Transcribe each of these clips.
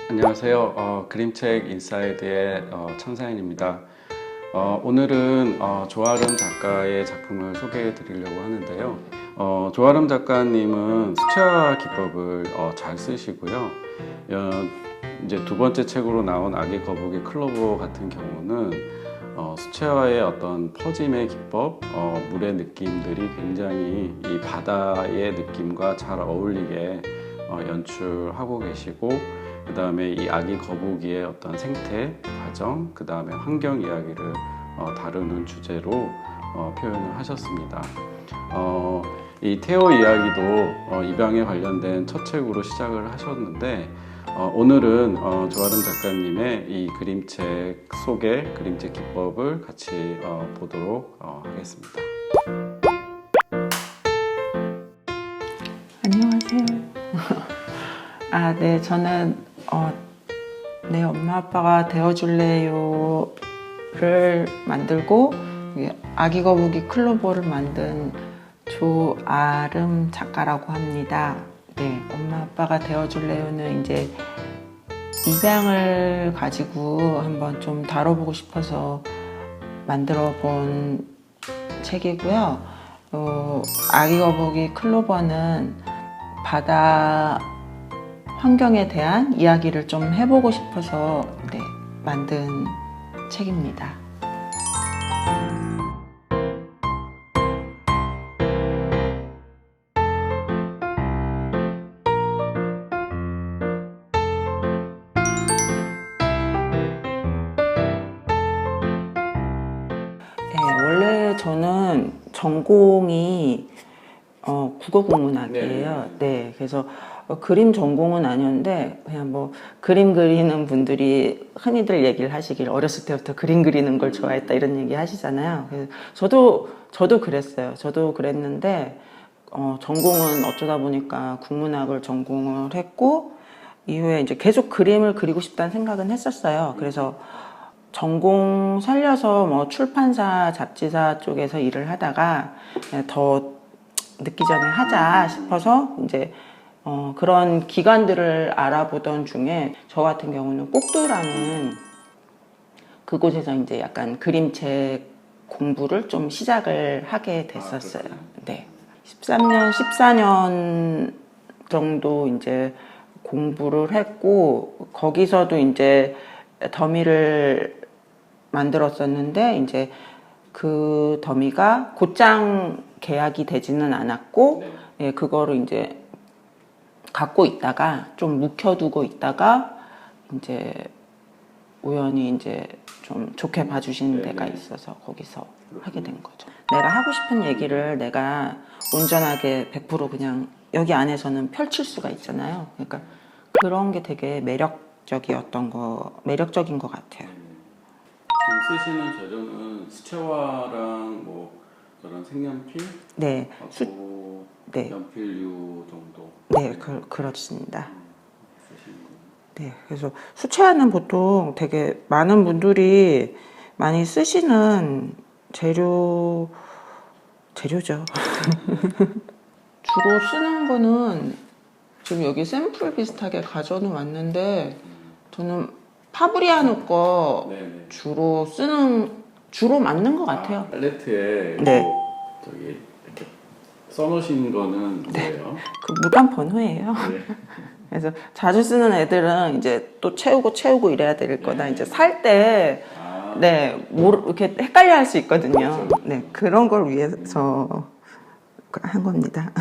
안녕하세요. 그림책 인사이드의 천사인입니다. 오늘은 조아름 작가의 작품을 소개해 드리려고 하는데요. 조아름 작가님은 수채화 기법을 잘 쓰시고요. 이제 두 번째 책으로 나온 아기 거북이 클로버 같은 경우는 수채화의 어떤 퍼짐의 기법, 물의 느낌들이 굉장히 이 바다의 느낌과 잘 어울리게 연출하고 계시고, 그 다음에 이 아기 거북이의 어떤 생태 과정, 그 다음에 환경 이야기를 다루는 주제로 표현을 하셨습니다. 이 태호 이야기도 입양에 관련된 첫 책으로 시작을 하셨는데, 오늘은 조아름 작가님의 이 그림책 속의 그림책 기법을 같이 보도록 하겠습니다. 안녕하세요. 네, 저는 내 엄마 아빠가 되어줄래요를 만들고 아기 거북이 클로버를 만든 조아름 작가라고 합니다. 네, 엄마 아빠가 되어줄래요는 이제 입양을 가지고 한번 좀 다뤄보고 싶어서 만들어 본 책이고요. 아기 거북이 클로버는 바다 환경에 대한 이야기를 좀 해보고 싶어서 만든 책입니다. 원래 저는 전공이 국어국문학이에요. 네, 그래서 그림 전공은 아니었는데 그냥 뭐 그림 그리는 분들이 흔히들 얘기를 하시길 어렸을 때부터 그림 그리는 걸 좋아했다 이런 얘기 하시잖아요. 그래서 저도 그랬어요. 저도 그랬는데 전공은 어쩌다 보니까 국문학을 전공을 했고 이후에 이제 계속 그림을 그리고 싶다는 생각은 했었어요. 그래서 전공 살려서 뭐 출판사, 잡지사 쪽에서 일을 하다가 더 늦기 전에 하자 싶어서 이제 그런 기관들을 알아보던 중에 저 같은 경우는 꼭두라는 그곳에서 이제 약간 그림책 공부를 좀 시작을 하게 됐었어요. 네. 13년, 14년 정도 이제 공부를 했고 거기서도 이제 더미를 만들었었는데 이제 그 더미가 곧장 계약이 되지는 않았고 그거를 이제 갖고 있다가 좀 묵혀두고 있다가 이제 우연히 이제 좀 좋게 봐주시는 데가 있어서 거기서 하게 된 거죠. 내가 하고 싶은 얘기를 내가 온전하게 100% 그냥 여기 안에서는 펼칠 수가 있잖아요. 그러니까 그런 게 되게 매력적인 것 같아요. 지금 쓰시는 재료는 수채화랑 뭐 그런 색연필? 네. 연필류 정도? 네, 그렇습니다. 네, 그래서 수채화는 보통 되게 많은 분들이 많이 쓰시는 재료죠. 주로 쓰는 거는 지금 여기 샘플 비슷하게 가져는 왔는데 저는 파브리아노 거 주로 맞는 것 같아요. 팔레트에 저기 이렇게 써놓으신 거는 뭐예요? 그 물감 번호예요. 그래서 자주 쓰는 애들은 이제 또 채우고 이래야 될 거다. 이제 살 때 이렇게 헷갈려 할 수 있거든요. 네, 그런 걸 위해서 한 겁니다.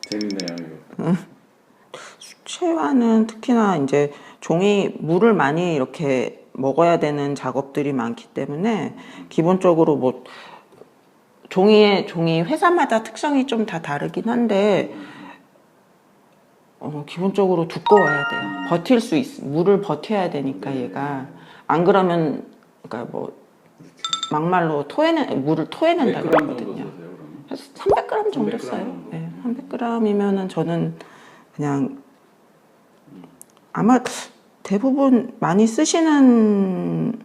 재밌네요, 이거. 수채화는 특히나 이제 물을 많이 이렇게 먹어야 되는 작업들이 많기 때문에 기본적으로 뭐 종이 회사마다 특성이 좀 다 다르긴 한데 기본적으로 두꺼워야 돼요. 물을 버텨야 되니까 얘가 안 그러면 그러니까 뭐 막말로 물을 토해낸다고 그러거든요. 300g 정도 써요. 네, 300g이면은 저는 그냥 아마 대부분 많이 쓰시는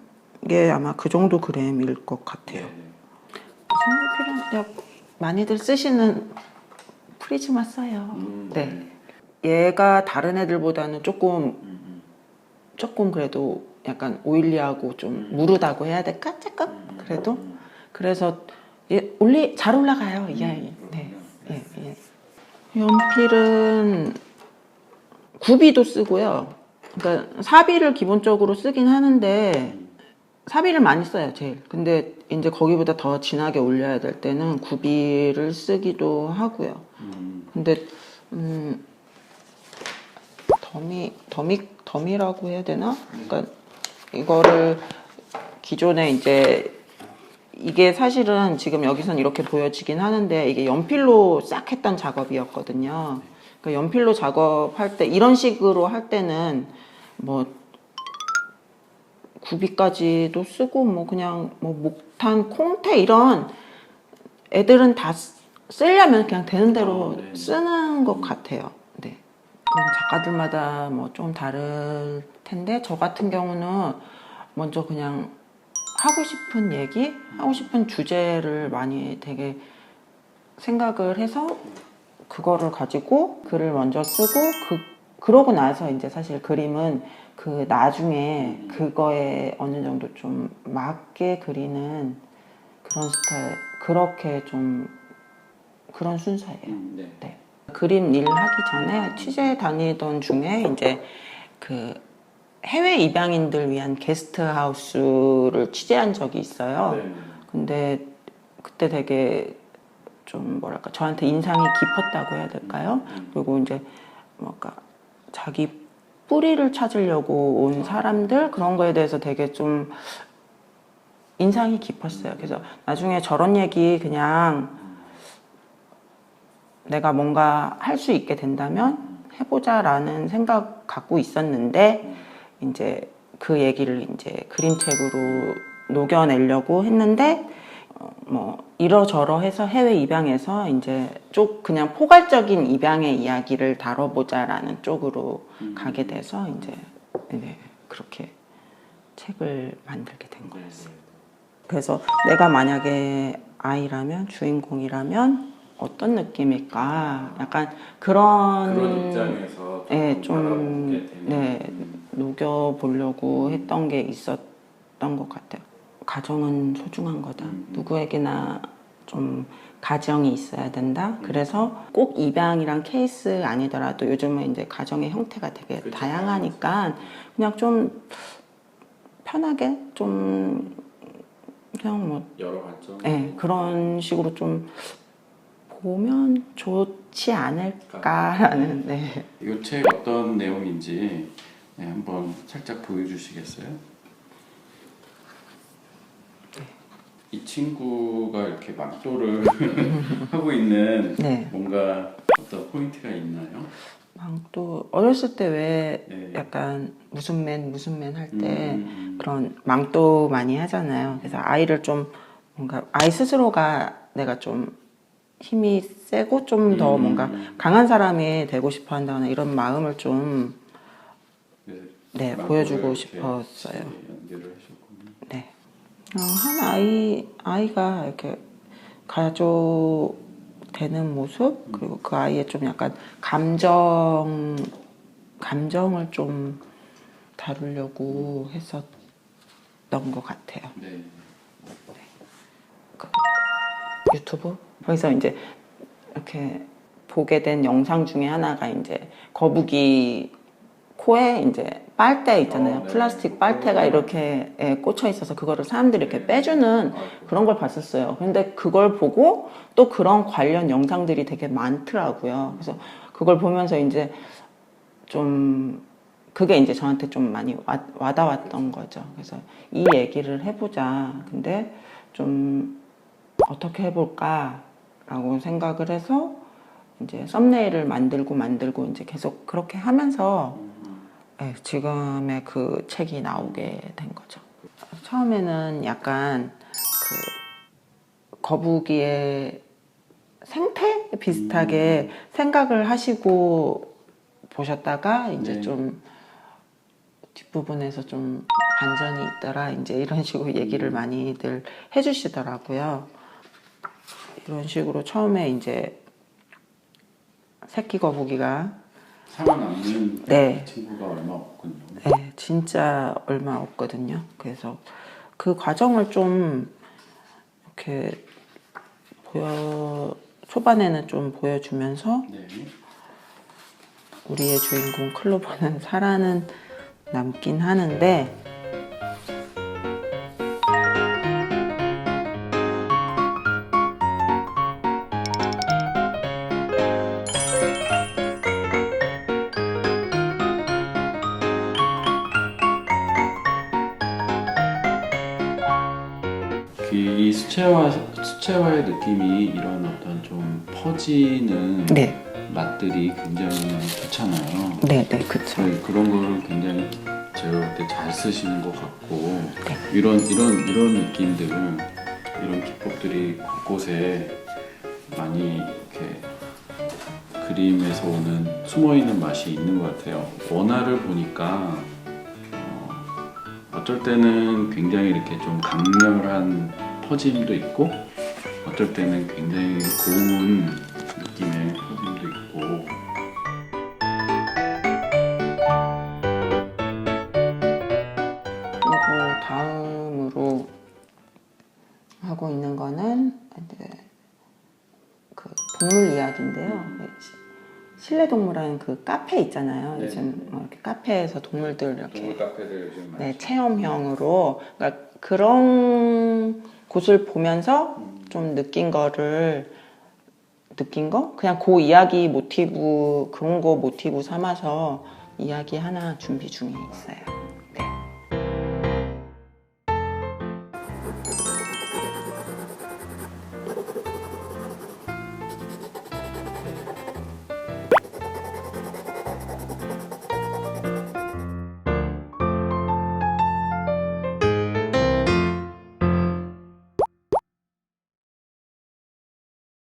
게 아마 그 정도 그램일 것 같아요. 색연필은 그냥 많이들 쓰시는 프리즈마 써요. 네. 얘가 다른 애들보다는 조금 그래도 약간 오일리하고 좀 무르다고 해야 될까? 조금 그래도 그래서 잘 올라가요 이 아이. 네. 예, 예. 연필은 구비도 쓰고요. 그러니까 사비를 기본적으로 쓰긴 하는데 사비를 많이 써요 제일. 근데 이제 거기보다 더 진하게 올려야 될 때는 구비를 쓰기도 하고요. 근데 더미라고 해야 되나? 그러니까 이거를 기존에 이제 이게 사실은 지금 여기선 이렇게 보여지긴 하는데 이게 연필로 싹 했던 작업이었거든요. 그러니까 연필로 작업할 때 이런 식으로 할 때는 뭐 구비까지도 쓰고 뭐 그냥 뭐 목탄, 콩테 이런 애들은 다 쓰려면 그냥 되는 대로 쓰는 것 같아요. 네. 그럼 작가들마다 뭐 좀 다를 텐데 저 같은 경우는 먼저 그냥 하고 싶은 얘기, 하고 싶은 주제를 많이 되게 생각을 해서 그거를 가지고 글을 먼저 쓰고 그러고 나서 이제 사실 그림은 그 나중에 그거에 어느 정도 좀 맞게 그리는 그런 스타일, 그렇게 좀 그런 순서예요. 네. 그림 일 하기 전에 취재 다니던 중에 이제 그 해외 입양인들 위한 게스트하우스를 취재한 적이 있어요. 근데 그때 되게 좀 뭐랄까 저한테 인상이 깊었다고 해야 될까요? 그리고 이제 뭔가 자기 뿌리를 찾으려고 온 사람들 그런 거에 대해서 되게 좀 인상이 깊었어요. 그래서 나중에 저런 얘기 그냥 내가 뭔가 할 수 있게 된다면 해보자라는 생각 갖고 있었는데 이제 그 얘기를 이제 그림책으로 녹여내려고 했는데 뭐 이러저러 해서 해외 입양에서 이제 그냥 포괄적인 입양의 이야기를 다뤄보자라는 쪽으로 가게 돼서 이제 네, 그렇게 책을 만들게 된 거였어요. 그래서 내가 만약에 아이라면 주인공이라면 어떤 느낌일까? 약간 그런 입장에서 좀 녹여보려고 했던 게 있었던 것 같아요. 가정은 소중한 거다. 누구에게나 좀 가정이 있어야 된다. 그래서 꼭 입양이랑 케이스 아니더라도 요즘은 이제 가정의 형태가 되게 다양하니까 그냥 좀 편하게 좀 그냥 뭐 여러 관점. 그런 식으로 좀 보면 좋지 않을까라는. 네. 이 책 어떤 내용인지 한번 살짝 보여주시겠어요? 이 친구가 이렇게 막도를 하고 있는 뭔가 어떤 포인트가 있나요? 망토 어렸을 때 왜 약간 무슨 맨 할 때 그런 망토 많이 하잖아요. 그래서 아이를 좀 뭔가 아이 스스로가 내가 좀 힘이 세고 좀 더 뭔가 강한 사람이 되고 싶어 한다거나 이런 마음을 좀 보여주고 싶었어요. 네. 한 아이가 이렇게 가족되는 모습 그리고 그 아이의 좀 약간 감정을 좀 다루려고 했었던 것 같아요. 유튜브 거기서 이제 이렇게 보게 된 영상 중에 하나가 이제 거북이 코에 이제 빨대 있잖아요. 플라스틱 빨대가 이렇게 꽂혀 있어서 그거를 사람들이 이렇게 빼주는 그런 걸 봤었어요. 근데 그걸 보고 또 그런 관련 영상들이 되게 많더라고요. 그래서 그걸 보면서 이제 좀 그게 이제 저한테 좀 많이 와닿았던 거죠. 그래서 이 얘기를 해보자. 근데 좀 어떻게 해볼까라고 생각을 해서 이제 썸네일을 만들고 이제 계속 그렇게 하면서 지금의 그 책이 나오게 된 거죠. 처음에는 약간 그 거북이의 생태 비슷하게 생각을 하시고 보셨다가 이제 좀 뒷부분에서 좀 반전이 있더라. 이제 이런 식으로 얘기를 많이들 해주시더라고요. 이런 식으로 처음에 이제 새끼 거북이가 살아남는 네. 친구가 얼마 없군요. 네, 진짜 얼마 없거든요. 그래서 그 과정을 좀 이렇게 초반에는 좀 보여주면서 네. 우리의 주인공 클로버는 살아는 남긴 하는데 이 수채화의 느낌이 이런 어떤 좀 퍼지는 네, 맛들이 굉장히 좋잖아요. 네, 네, 그쵸. 네, 그런 거를 굉장히 제가 볼 때 잘 쓰시는 것 같고 네. 이런 느낌들은 이런 기법들이 곳곳에 많이 이렇게 그림에서 오는 숨어 있는 맛이 있는 것 같아요. 원화를 보니까 어쩔 때는 굉장히 이렇게 좀 강렬한 퍼짐도 있고 어쩔 때는 굉장히 고운 느낌의 퍼짐도 있고 그리고 다음으로 하고 있는 거는 이제 그 동물 이야기인데요. 실내 동물원 그 카페 있잖아요. 네. 요즘 이렇게 카페에서 동물들 이렇게 카페들 요즘 많이 네, 체험형으로 그러니까 그런 곳을 보면서 좀 느낀 거 그냥 그 이야기 모티브 그런 거 모티브 삼아서 이야기 하나 준비 중에 있어요.